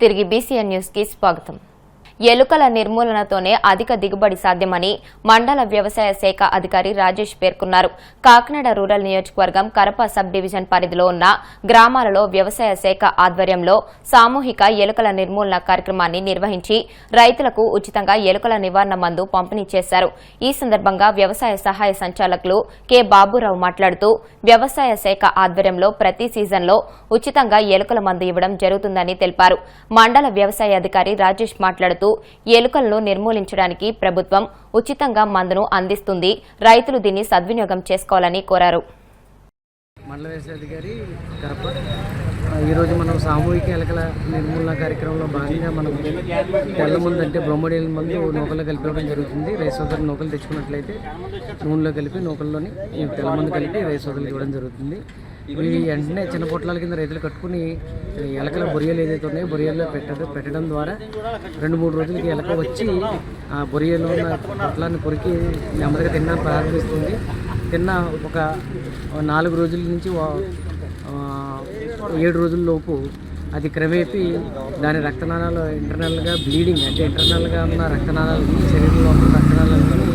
తిరిగి BCN news కి స్వాగతం. ఎలుకల నిర్మూలనతోనే అధిక దిగుబడి సాధ్యమని మండల వ్యవసాయ శాఖ అధికారి రాజేష్ పేర్కొన్నారు. కాకినాడ రూరల్ నియోజకవర్గం కరప సబ్ డివిజన్ పరిధిలో ఉన్న గ్రామాలలో వ్యవసాయ శాఖ ఆధ్వర్యంలో సామూహిక ఎలుకల నిర్మూలన కార్యక్రమాన్ని నిర్వహించి రైతులకు ఉచితంగా ఎలుకల నివారణ మందు పంపిణీ చేశారు. ఈ సందర్భంగా వ్యవసాయ సహాయ సంచాలకులు కె బాబురావు మాట్లాడుతూ వ్యవసాయ శాఖ ఆధ్వర్యంలో ప్రతి సీజన్లో ఉచితంగా ఎలుకల మందు ఇవ్వడం జరుగుతుందని తెలిపారు. మండల వ్యవసాయ అధికారి రాజేష్ మాట్లాడుతూ ఎలుకలను నిర్మూలించడానికి ప్రభుత్వం ఉచితంగా మందును అందిస్తుంది. రైతులు దీన్ని సద్వినియోగం చేసుకోవాలని కోరారు. మండల వ్యవసాయ అధికారి కరప ఈరోజు మనం సామూహిక ఎలుకల నిర్మూలన కార్యక్రమంలో భాగంగా మనం తెల్ల మందు అంటే బ్రహ్మడియల్ మందు నూకల్లో కలిపి జరుగుతుంది. రైస్ సోదరులు నూకలు తెచ్చుకున్నట్లయితే నూనెలో కలిపి నూకల్లోని తెల్ల మందు కలిపి రైస్ సోదరులు ఇవ్వడం జరుగుతుంది. ఇవి వెంటనే చిన్న పొట్లాల కింద రైతులు కట్టుకుని ఎలకల బొరియలు ఏదైతే ఉన్నాయో బొరియల్లో పెట్టడం ద్వారా 2-3 రోజులకి ఎలక వచ్చి ఆ బొరియలో ఉన్న పొట్లాన్ని కొరికి నెమ్మదిగా తినడం ప్రారంభిస్తుంది. తిన్న ఒక 4 రోజుల నుంచి 7 రోజుల లోపు అది క్రమేపీ దాని రక్తనాళాలు ఇంటర్నల్గా బ్లీడింగ్ అంటే ఇంటర్నల్గా ఉన్న రక్తనాళాలు శరీరంలో ఉన్న రక్తనాళాలని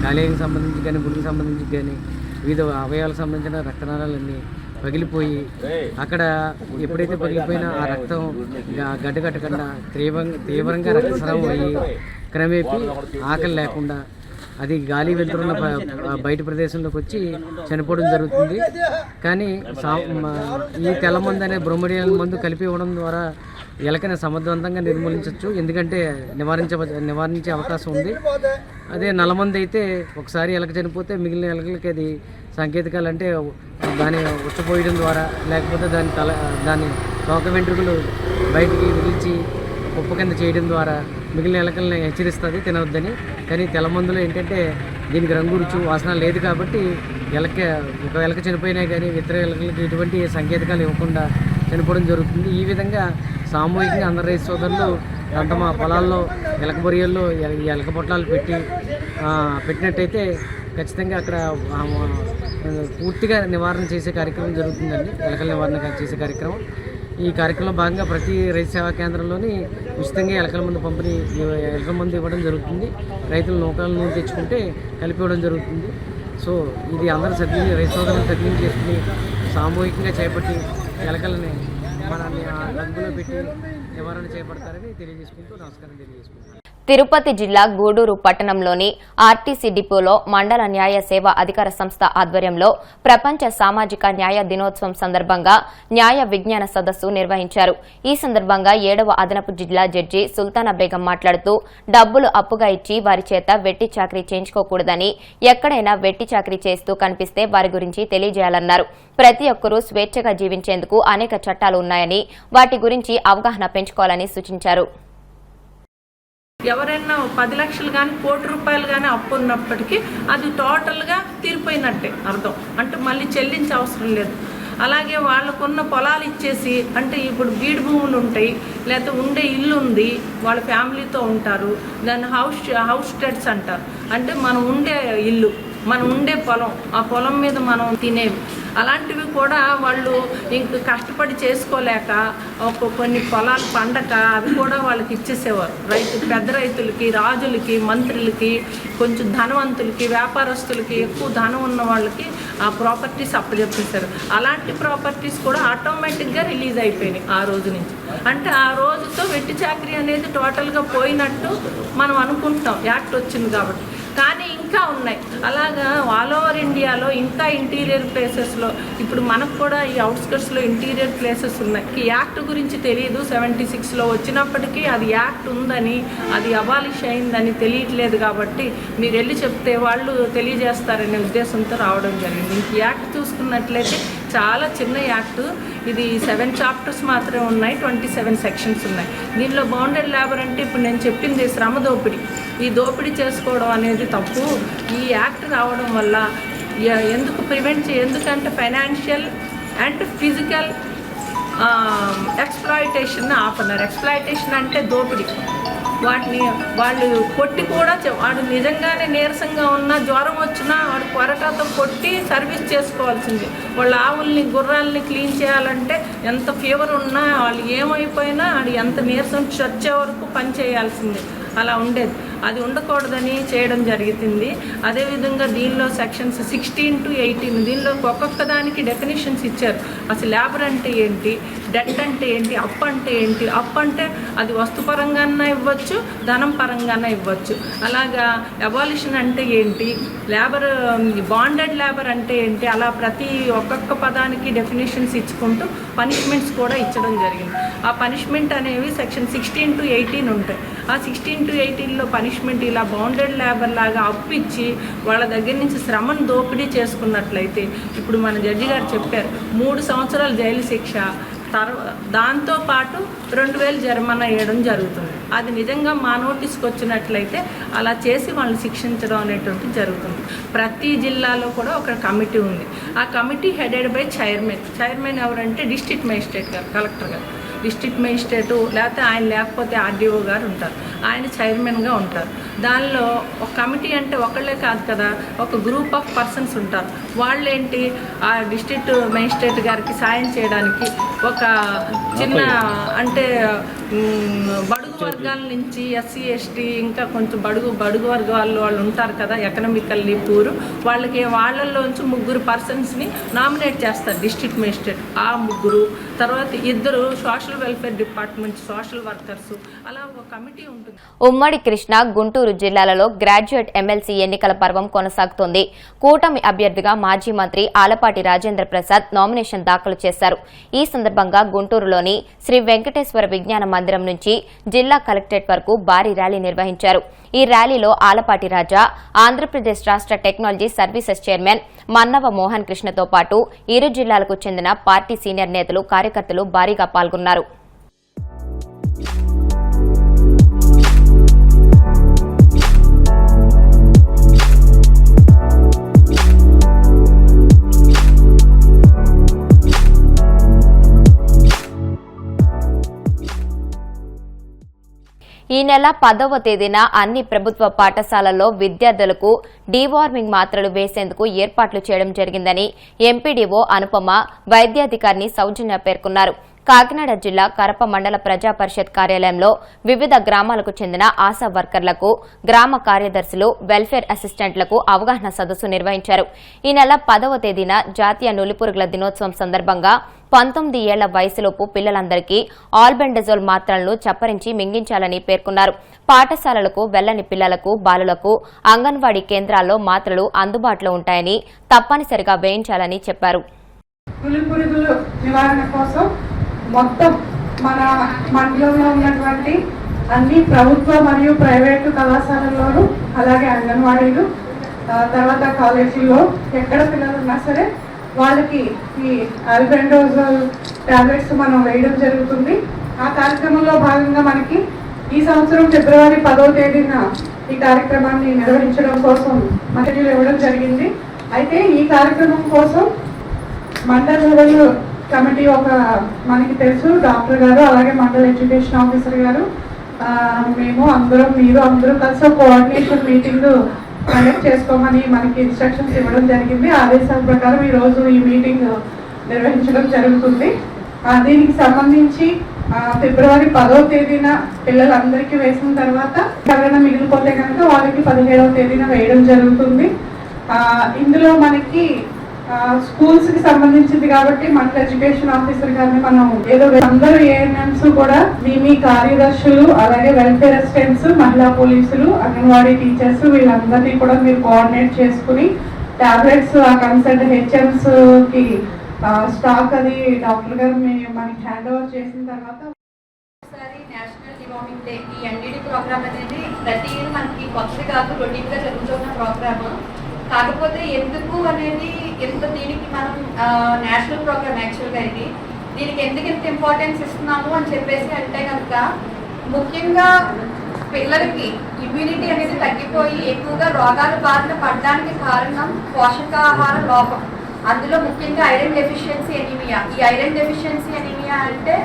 కాలేయానికి సంబంధించి కానీ గుడికి సంబంధించి కానీ వివిధ అవయవాలకు సంబంధించిన రక్తనాళాలన్నీ పగిలిపోయి అక్కడ ఎప్పుడైతే పగిలిపోయినా ఆ రక్తం గడ్డగట్టకుండా తీవ్రంగా రక్తస్రావం అయ్యి క్రమేపీ ఆకలి లేకుండా అది గాలి వెళ్తున్న బయట ప్రదేశంలోకి వచ్చి చనిపోవడం జరుగుతుంది. కానీ ఈ తెల్ల మందు అనే బ్రహ్మడియల్ మందు కలిపి ఇవ్వడం ద్వారా ఎలకని సమర్థవంతంగా నిర్మూలించవచ్చు. ఎందుకంటే నివారించే అవకాశం ఉంది. అదే నల్లమంది అయితే ఒకసారి ఎలక చనిపోతే మిగిలిన ఎలకలకి అది సంకేతాలు అంటే దాన్ని ఉచ్చపోయడం ద్వారా లేకపోతే దాని తోక వెంట్రుకలు బయటికి విడిచి ఉప్పు కింద చేయడం ద్వారా మిగిలిన ఎలకల్ని హెచ్చరిస్తుంది తినవద్దని. కానీ తెల్ల మందులో ఏంటంటే దీనికి రంగు రుచి వాసన లేదు కాబట్టి ఒక ఎలక చనిపోయినా కానీ ఇతర ఎలకలకి ఎటువంటి సంకేతాలు ఇవ్వకుండా చనిపోవడం జరుగుతుంది. ఈ విధంగా సామూహికంగా అందరు రైతు సోదరులు తమ పొలాల్లో ఎలక బొరియల్లో ఎలక పొట్లాలు పెట్టినట్టయితే ఖచ్చితంగా అక్కడ పూర్తిగా నివారణ చేసే కార్యక్రమం జరుగుతుందండి. ఎలకల నివారణ చేసే కార్యక్రమం. ఈ కార్యక్రమంలో భాగంగా ప్రతి రైతు సేవా కేంద్రంలోని ఉచితంగా ఎలకల మందు ఇవ్వడం జరుగుతుంది. రైతులు నూకలను తెచ్చుకుంటే కలిపి ఇవ్వడం జరుగుతుంది. సో ఇది అందరూ రైతు సోదరులను సద్వినియోగం చేసుకుని సామూహికంగా చేపట్టి ఎలకలని మనల్ని రంగులో పెట్టి నివారణ చేపడతారని తెలియజేసుకుంటూ నమస్కారం తెలియజేసుకుంటాను. తిరుపతి జిల్లా గూడూరు పట్టణంలోని ఆర్టీసీ డిపోలో మండల న్యాయ సేవా అధికార సంస్థ ఆధ్వర్యంలో ప్రపంచ సామాజిక న్యాయ దినోత్సవం సందర్భంగా న్యాయ విజ్ఞాన సదస్సు నిర్వహించారు. ఈ సందర్భంగా 7వ అదనపు జిల్లా జడ్జి సుల్తానా బేగం మాట్లాడుతూ డబ్బులు అప్పుగా ఇచ్చి వారి చేత వెట్టి చాకరీ చేయించుకోకూడదని, ఎక్కడైనా వెట్టి చాకరీ చేస్తూ కనిపిస్తే వారి గురించి తెలియజేయాలన్నారు. ప్రతి ఒక్కరూ స్వేచ్ఛగా జీవించేందుకు అనేక చట్టాలు ఉన్నాయని, వాటి గురించి అవగాహన పెంచుకోవాలని సూచించారు. ఎవరైనా 10 లక్షలు కానీ ₹1,00,00,000 కానీ అప్పు ఉన్నప్పటికీ అది టోటల్గా తీరిపోయినట్టే అర్థం. అంటే మళ్ళీ చెల్లించే అవసరం లేదు. అలాగే వాళ్ళకున్న పొలాలు ఇచ్చేసి అంటే ఇప్పుడు బీడు భూములు ఉంటాయి, లేకపోతే ఉండే ఇల్లు ఉంది, వాళ్ళ ఫ్యామిలీతో ఉంటారు, దాన్ని హౌస్ టెట్స్ అంటారు. అంటే మనం ఉండే ఇల్లు, మనం ఉండే పొలం, ఆ పొలం మీద మనం తినేవి, అలాంటివి కూడా వాళ్ళు ఇంక కష్టపడి చేసుకోలేక కొన్ని పొలాలు పండక అవి కూడా వాళ్ళకి ఇచ్చేసేవారు. పెద్ద రైతులకి, రాజులకి, మంత్రులకి, కొంచెం ధనవంతులకి, వ్యాపారస్తులకి, ఎక్కువ ధనం ఉన్న వాళ్ళకి ఆ ప్రాపర్టీస్ అప్పచెప్పేశారు. అలాంటి ప్రాపర్టీస్ కూడా ఆటోమేటిక్గా రిలీజ్ అయిపోయినాయి ఆ రోజు నుంచి. అంటే ఆ రోజుతో వెట్టి చాకరీ అనేది టోటల్గా పోయినట్టు మనం అనుకుంటాం యాక్ట్ వచ్చింది కాబట్టి. కానీ ఇంకా ఉన్నాయి అలాగా ఆల్ ఓవర్ ఇండియాలో. ఇంకా ఇంటీరియర్ ప్లేసెస్లో ఇప్పుడు మనకు కూడా ఈ అవుట్స్కట్స్లో ఇంటీరియర్ ప్లేసెస్ ఉన్నాయి. ఈ యాక్ట్ గురించి తెలియదు. 76లో వచ్చినప్పటికీ అది యాక్ట్ ఉందని, అది అబాలిష్ అయిందని తెలియట్లేదు. కాబట్టి మీరు వెళ్ళి చెప్తే వాళ్ళు తెలియజేస్తారనే ఉద్దేశంతో రావడం జరిగింది. ఈ యాక్ట్ చూసుకున్నట్లయితే చాలా చిన్న యాక్టు. ఇది 7 చాప్టర్స్ మాత్రమే ఉన్నాయి, 27 సెక్షన్స్ ఉన్నాయి. దీనిలో బౌండెడ్ లేబర్ అంటే ఇప్పుడు నేను చెప్పింది శ్రమ దోపిడీ. ఈ దోపిడీ చేసుకోవడం అనేది తప్పు. ఈ యాక్ట్ రావడం వల్ల ఎందుకంటే ఫైనాన్షియల్ అండ్ ఫిజికల్ ఎక్స్ప్లాయిటేషన్ ఆపన్నారు. ఎక్స్ప్లాయిటేషన్ అంటే దోపిడీ. వాటిని వాళ్ళు కొట్టి కూడా వాడు నిజంగానే నీరసంగా ఉన్నా జ్వరం వచ్చినా వాడు కొరటాతో కొట్టి సర్వీస్ చేసుకోవాల్సింది. వాళ్ళ ఆవుల్ని గుర్రాలని క్లీన్ చేయాలంటే ఎంత ఫీవర్ ఉన్నా వాళ్ళు ఏమైపోయినా వాడు ఎంత నీరసం చచ్చే వరకు పని చేయాల్సింది. అలా ఉండేది. అది ఉండకూడదని చేయడం జరుగుతుంది. అదేవిధంగా దీనిలో సెక్షన్స్ 16 to 18 దీనిలో ఒక్కొక్క దానికి డెఫినేషన్స్ ఇచ్చారు. అసలు లేబర్ అంటే ఏంటి, డెట్ అంటే ఏంటి, అప్ అంటే ఏంటి. అప్ అంటే అది వస్తుపరంగానే ఇవ్వచ్చు, ధనం పరంగానే ఇవ్వచ్చు. అలాగా అబాలిషన్ అంటే ఏంటి, లేబర్ బాండెడ్ లేబర్ అంటే ఏంటి, అలా ప్రతి ఒక్కొక్క పదానికి డెఫినేషన్స్ ఇచ్చుకుంటూ పనిష్మెంట్స్ కూడా ఇచ్చడం జరిగింది. ఆ పనిష్మెంట్ అనేవి సెక్షన్ 16 to 18 ఉంటాయి. ఆ 16 to 18లో పనిష్మెంట్ ఇలా బౌండెడ్ లేబర్ లాగా అప్పిచ్చి వాళ్ళ దగ్గర నుంచి శ్రమను దోపిడీ చేసుకున్నట్లయితే ఇప్పుడు మన జడ్జి గారు చెప్పారు 3 సంవత్సరాల జైలు శిక్ష, దాంతోపాటు 2000 జరిమానా వేయడం జరుగుతుంది. అది నిజంగా మా నోటీస్కి వచ్చినట్లయితే అలా చేసి వాళ్ళని శిక్షించడం అనేటువంటిది జరుగుతుంది. ప్రతి జిల్లాలో కూడా ఒక కమిటీ ఉంది. ఆ కమిటీ హెడెడ్ బై చైర్మన్ ఎవరంటే డిస్ట్రిక్ట్ మేజిస్ట్రేట్ గారు, కలెక్టర్ గారు, డిస్ట్రిక్ట్ మేజిస్ట్రేటు లేకపోతే ఆయన లేకపోతే ఆర్డీఓ గారు ఉంటారు. ఆయన చైర్మన్గా ఉంటారు. దానిలో ఒక కమిటీ అంటే ఒకళ్ళే కాదు కదా, ఒక గ్రూప్ ఆఫ్ పర్సన్స్ ఉంటారు. వాళ్ళేంటి ఆ డిస్ట్రిక్ట్ మేజిస్ట్రేట్ గారికి సాయం చేయడానికి ఒక చిన్న అంటే బడుగు వర్గాల నుంచి ఎస్సీ ఎస్టీ ఇంకా కొంచెం బడుగు వర్గాల వాళ్ళు ఉంటారు కదా, ఎకనామికల్లీ పూర్, వాళ్ళల్లోంచి 3 పర్సన్స్ని నామినేట్ చేస్తారు డిస్ట్రిక్ట్ మేజిస్ట్రేట్. ఆ 3 తర్వాత 2 social welfare department social workers, అలా ఒక కమిటీ ఉంటుంది. ఉమ్మడి కృష్ణా, గుంటూరు జిల్లాలలో గ్రాడ్యుయేట్ ఎమ్మెల్సీ ఎన్నికల పర్వం కొనసాగుతోంది. కూటమి అభ్యర్థిగా మాజీ మంత్రి ఆలపాటి రాజేంద్ర ప్రసాద్ నామినేషన్ దాఖలు చేశారు. ఈ సందర్భంగా గుంటూరులోని శ్రీ వెంకటేశ్వర విజ్ఞాన మందిరం నుంచి జిల్లా కలెక్టరేట్ వరకు భారీ ర్యాలీ నిర్వహించారు. ఈ ర్యాలీలో ఆలపాటి రాజా, ఆంధ్రప్రదేశ్ రాష్ట్ర technology services chairman Mannava Mohan కృష్ణతో పాటు ఇరు జిల్లాలకు చెందిన పార్టీ సీనియర్ నేతలు, కార్యకర్తలు భారీగా పాల్గొన్నారు. ఈ నెల 10వ తేదీన అన్ని ప్రభుత్వ పాఠశాలల్లో విద్యార్థులకు డీవార్మింగ్ మాత్రలు వేసేందుకు ఏర్పాట్లు చేయడం జరిగిందని ఎంపీడీఓ అనుపమ వైద్యాధికారిని సౌజన్య పేర్కొన్నారు. కాకినాడ జిల్లా కరప మండల ప్రజా పరిషత్ కార్యాలయంలో వివిధ గ్రామాలకు చెందిన ఆశా వర్కర్లకు, గ్రామ కార్యదర్శులు, వెల్ఫేర్ అసిస్టెంట్లకు అవగాహన సదస్సు నిర్వహించారు. ఈ నెల 10వ తేదీన జాతీయ నులిపురుగుల దినోత్సవం సందర్భంగా 19 ఏళ్ల వయసులోపు పిల్లలందరికీ ఆల్బెండజోల్ మాత్రలను చప్పరించి మింగించాలని పేర్కొన్నారు. పాఠశాలలకు వెళ్లని పిల్లలకు, బాలులకు అంగన్వాడీ కేంద్రాల్లో మాత్రలు అందుబాటులో ఉంటాయని, తప్పనిసరిగా వేయించాలని చెప్పారు. నులిపురుగుల నివారణ కోసం మొత్తం మన మండలంలో ఉన్నటువంటి అన్ని ప్రభుత్వ మరియు ప్రైవేటు కళాశాలల్లోనూ, అలాగే అంగన్వాడీలు, తర్వాత కాలేజీల్లో ఎక్కడ పిల్లలు ఉన్నా సరే వాళ్ళకి ఈ ఆల్బెండోజోల్ టాబ్లెట్స్ మనం వేయడం జరుగుతుంది. ఆ కార్యక్రమంలో భాగంగా మనకి ఈ సంవత్సరం ఫిబ్రవరి 10వ తేదీన ఈ కార్యక్రమాన్ని నిర్వహించడం కోసం మంత్రులు ఇవ్వడం జరిగింది. అయితే ఈ కార్యక్రమం కోసం మండల లెవెల్ కమిటీ మనకి తెలుసు, డాక్టర్ గారు అలాగే మండల ఎడ్యుకేషన్ ఆఫీసర్ గారు, మీరు అందరూ కలిసి ఒక కోఆర్డినేషన్ మీటింగ్ కండక్ట్ చేసుకోమని మనకి ఇన్స్ట్రక్షన్స్ ఇవ్వడం జరిగింది. ఆదేశాల ప్రకారం ఈరోజు ఈ మీటింగ్ నిర్వహించడం జరుగుతుంది. దీనికి సంబంధించి ఫిబ్రవరి 10వ తేదీన పిల్లలందరికీ వేసిన తర్వాత ఎవరైనా మిగిలిపోతే కనుక వాళ్ళకి 17వ తేదీన వేయడం జరుగుతుంది. ఇందులో మనకి స్కూల్స్ కి సంబంధించింది కాబట్టి మండల ఎడ్యుకేషన్ ఆఫీసర్ గారిని మనం అందరూ ఏఎన్ఎంస్ కూడా మీ కార్యదర్శులు, అలాగే వెల్ఫేర్ అసిస్టెంట్స్, మహిళా పోలీసులు, అంగన్వాడీ టీచర్స్ వీళ్ళందరినీ కూడా మీరు కోఆర్డినేట్ చేసుకుని టాబ్లెట్స్ ఆ కన్సల్ట్ హెచ్ఎంస్ కి స్టాక్ అది డాక్టర్ గారు మనకి హ్యాండ్ ఓవర్ చేసిన తర్వాత నేషనల్ డివార్మింగ్ డే ఈ ఎన్డీడీ ప్రోగ్రామ్ అనేది ప్రతి ఇయర్ మనకి కొత్తది కాదు, రొటీన్ గా జరుగుతున్న ప్రోగ్రామ్. కాకపోతే ఎందుకు అనేది దీనికి మనం నేషనల్ ప్రోగ్రామ్ యాక్చువల్గా దీనికి ఎందుకు ఇంత ఇంపార్టెన్స్ ఇస్తున్నాము అని చెప్పేసి అంటే కనుక ముఖ్యంగా పిల్లలకి ఇమ్యూనిటీ అనేది తగ్గిపోయి ఎక్కువగా రోగాల బారిన పడడానికి కారణం పోషకాహార లోపం. అందులో ముఖ్యంగా ఐరన్ డెఫిషియన్సీ ఎనీమియా. ఈ ఐరన్ డెఫిషియన్సీ ఎనీమియా అంటే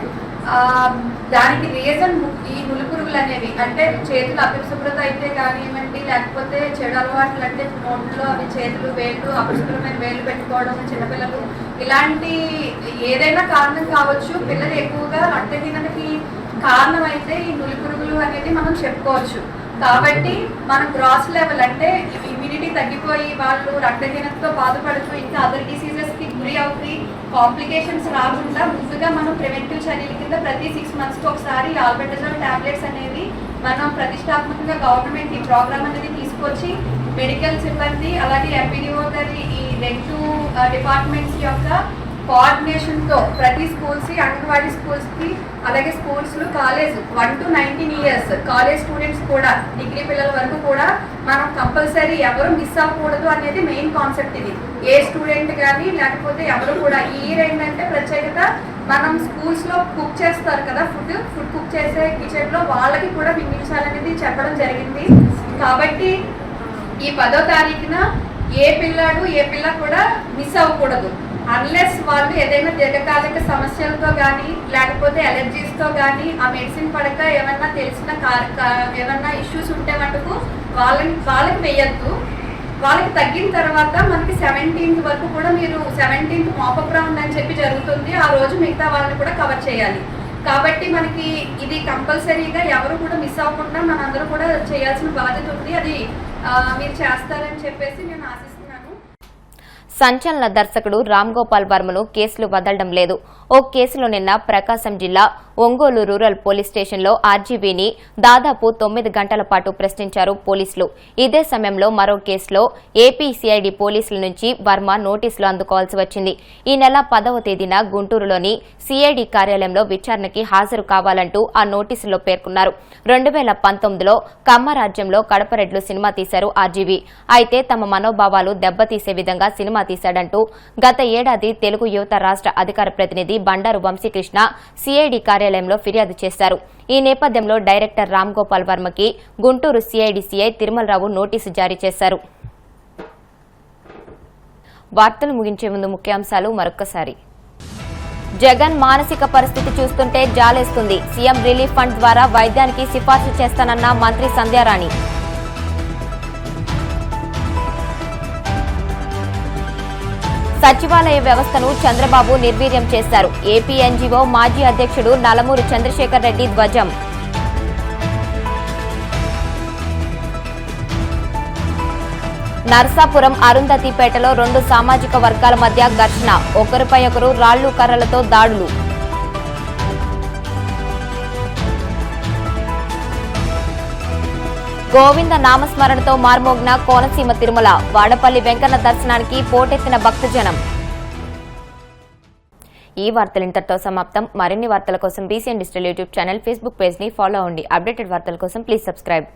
దానికి రీజన్ ఈ నులిపురుగులు అనేవి, అంటే చేతులు అపరిశుభ్రత అయితే కానివ్వండి, లేకపోతే చెడు అలవాట్లు అంటే నోట్లో అవి చేతులు వేళ్ళు అపరిశుభ్రమైన వేళ్ళు పెట్టుకోవడం చిన్నపిల్లలు, ఇలాంటి ఏదైనా కారణం కావచ్చు. పిల్లలు ఎక్కువగా రక్తహీనతకి కారణం అయితే ఈ నులిపురుగులు అనేది మనం చెప్పుకోవచ్చు. కాబట్టి మన గ్రాస్ లెవెల్ అంటే ఇమ్యూనిటీ తగ్గిపోయి వాళ్ళు రక్తహీనతతో బాధపడుతూ ఇంకా అదర్ డిసీజెస్కి గురి అవుతాయి, కాంప్లికేషన్స్ రాకుండా ముందుగా మనం ప్రివెంటివ్ చర్యల కింద ప్రతి 6 monthsకి ఒకసారి ఆల్బెండజోల్ టాబ్లెట్స్ అనేవి మనం ప్రతిష్టాత్మకంగా గవర్నమెంట్ ఈ ప్రోగ్రామ్ అనేది తీసుకొచ్చి మెడికల్ సిబ్బంది అలాగే ఎంపీడీఓ గారి ఈ 2 డిపార్ట్మెంట్స్ యొక్క కోఆర్డినేషన్తో ప్రతి స్కూల్స్, అంగన్వాడీ స్కూల్స్కి అలాగే స్కూల్స్లో college 1 to 19 years college students కూడా డిగ్రీ పిల్లల వరకు కూడా మనం కంపల్సరీ ఎవరు మిస్ అవ్వకూడదు అనేది మెయిన్ కాన్సెప్ట్. ఇది ఏ స్టూడెంట్ కానీ లేకపోతే ఎవరు కూడా ఈ ఇయర్ ఏంటంటే ప్రత్యేకత మనం స్కూల్స్లో కుక్ చేస్తారు కదా, ఫుడ్ కుక్ చేసే కిచెన్లో వాళ్ళకి కూడా వినియోగించాలనేది చెప్పడం జరిగింది. కాబట్టి ఈ 10వ తారీఖున ఏ పిల్ల కూడా మిస్ అవ్వకూడదు. అన్లెస్ వాళ్ళు ఏదైనా దీర్ఘకాలిక సమస్యలతో కానీ లేకపోతే అలర్జీస్తో కానీ ఆ మెడిసిన్ పడక ఏమన్నా తెలిసిన ఏమన్నా ఇష్యూస్ ఉంటే మటుకు వాళ్ళకి వేయద్దు. వాళ్ళకి తగ్గిన తర్వాత మనకి 17th వరకు కూడా మీరు 17th మాపప్ రౌండ్ అని చెప్పి జరుగుతుంది. ఆ రోజు మిగతా వాళ్ళని కూడా కవర్ చేయాలి. కాబట్టి మనకి ఇది కంపల్సరీగా ఎవరు కూడా మిస్ అవ్వకుండా మనందరూ కూడా చేయాల్సిన బాధ్యత ఉంది. అది మీరు చేస్తారని చెప్పేసి నేను ఆశిస్తున్నాను. సంచలన దర్శకుడు రామ్ గోపాల్ వర్మను కేసులు వదలడం లేదు. ఓ కేసులో నిన్న ప్రకాశం జిల్లా ఒంగోలు రూరల్ పోలీస్ స్టేషన్లో ఆర్జీవీని దాదాపు 9 గంటల పాటు ప్రశ్నించారు పోలీసులు. ఇదే సమయంలో మరో కేసులో ఏపీ సిఐడి పోలీసుల నుంచి వర్మ నోటీసులు అందుకోవాల్సి వచ్చింది. ఈ నెల 10వ తేదీన గుంటూరులోని సిఐడి కార్యాలయంలో విచారణకి హాజరు కావాలంటూ ఆ నోటీసులో పేర్కొన్నారు. 2019లో కమ్మరాజ్యంలో కడపరెడ్లు సినిమా తీశారు ఆర్జీవీ. అయితే తమ మనోభావాలు దెబ్బతీసే విధంగా సినిమా తీశాడంటూ గత ఏడాది తెలుగు యువత రాష్ట్ర అధికార ప్రతినిధి బండారు వంశీకృష్ణ సిఐడి కార్యాలయంలో ఫిర్యాదు చేశారు. ఈ నేపథ్యంలో డైరెక్టర్ రామ్ గోపాల్ వర్మకి Guntur CID CI Tirumala Rao notice జారీ చేశారు. వార్తలు ముగించే ముందు ముఖ్యాంశాలు మరొక్కసారి. జగన్ మానసిక పరిస్థితి చూస్తుంటే జాలేస్తుంది. సీఎం రిలీఫ్ ఫండ్ ద్వారా వైద్యానికి సిఫార్సు చేస్తానన్న మంత్రి సంధ్యారాణి. సచివాలయ వ్యవస్థను చంద్రబాబు నిర్వీర్యం చేశారు. ఏపీ ఎన్జీఓ మాజీ అధ్యక్షుడు నలమూరి చంద్రశేఖర్ రెడ్డి ధ్వజం. నర్సాపురం అరుంధతిపేటలో 2 సామాజిక వర్గాల మధ్య ఘర్షణ. ఒకరిపై ఒకరు రాళ్లు కర్రలతో దాడులు. గోవింద నామస్మరణతో మార్మోగ్న కోనసీమ తిరుమల. వాడపల్లి వెంకన్న దర్శనానికి పోటెత్తిన భక్తజనం. ఈ వార్తలు ఇంతటితో సమాప్తం. మరిన్ని వార్తల కోసం BCN digital YouTube channel, Facebook page ని ఫాలో అవ్వండి. అప్డేటెడ్ వార్తల కోసం ప్లీజ్ సబ్స్క్రైబ్.